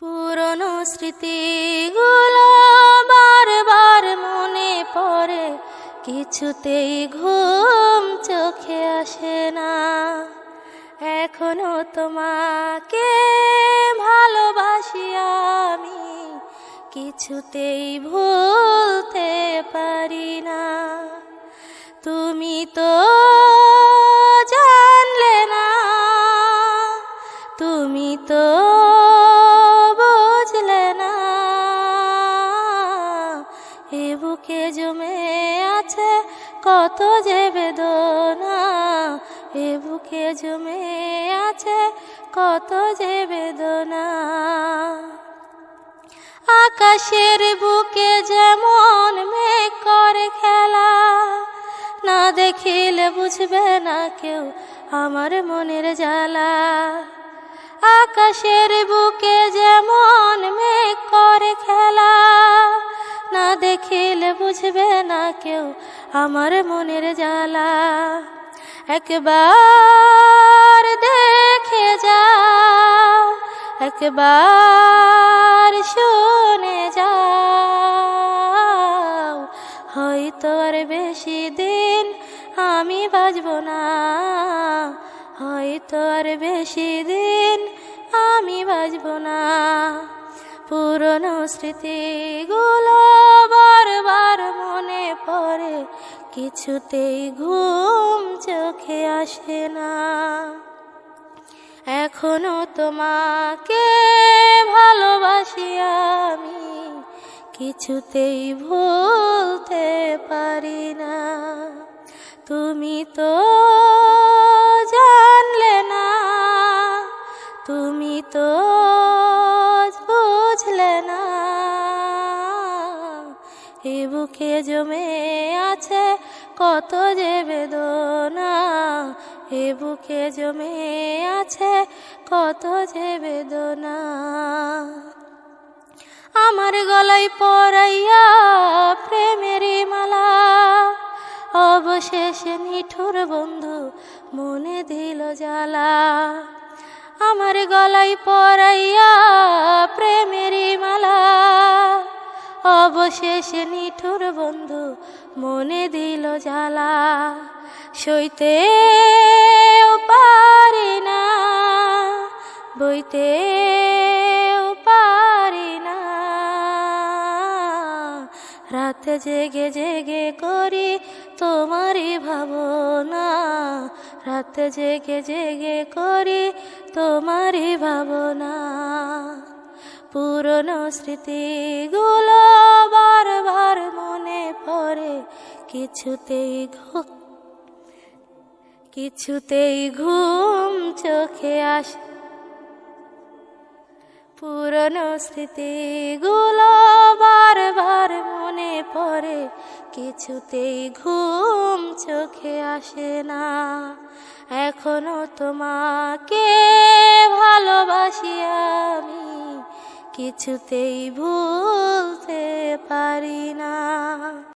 পুরনো স্মৃতিগুলো বারবার মনে পড়ে, কিছুতেই ঘুম চোখে আসে না। এখনো তোমাকে ভালোবাসি আমি, কিছুতেই ভুলতে পারি না। তুমি তো জানলে না, তুমি তো বুঝলে না, এ বুকে জমে আছে কত যে বেদনা, এ বুকে জমে আছে কত যে বেদনা। আকাশের বুকে যেমন মেঘ করে খেলা, না দেখিলে বুঝবে না কেউ আমার মনের জ্বালা। আকাশের বুকে যেমন মেঘ করে খেলা, না দেখিলে বুঝবে না কেউ আমার মনের জ্বালা। একবার দেখে যাও, একবার শুনে যাও, হয়তো আর বেশি দিন আমি বাঁচব না, হয়তো আর বেশি দিন আমি বাঁচব না। পুরনো স্মৃতিগুলো বারবার মনে পড়ে, কিছুতেই ঘুম চোখে আসে না। এখনো তোমাকে ভালোবাসি আমি, কিছুতেই ভুলতে পারি না। তুমি তো জানলে না, তুমি তো বুঝলে না, এ বুকে জমে আছে কত যে বেদনা, এ বুকে জমে আছে কত যে বেদনা। আমার গলায় পরাইয়া প্রেমেরই মালা, অবশেষে নিঠুর বন্ধু মনে দিল জ্বালা। আমার গলায় পরাইয়া প্রেমেরই মালা, অবশেষে নিঠুর বন্ধু মনে দিল জ্বালা। সইতে পারি না, বইতে পারি না, রাতে জেগে জেগে করি তোমারই ভাবনা, রাতে জেগে জেগে করি তোমারই ভাবনা। পুরনো স্মৃতিগুলো বারবার মনে পড়ে, কিছুতেই ঘুম চোখে আসে। পুরনো স্মৃতিগুলো বারবার মনে পড়ে, কিছুতেই ঘুম চোখে আসে না। এখনো তোমাকে ভালোবাসি আমি, কিছুতেই ভুলতে পারি না।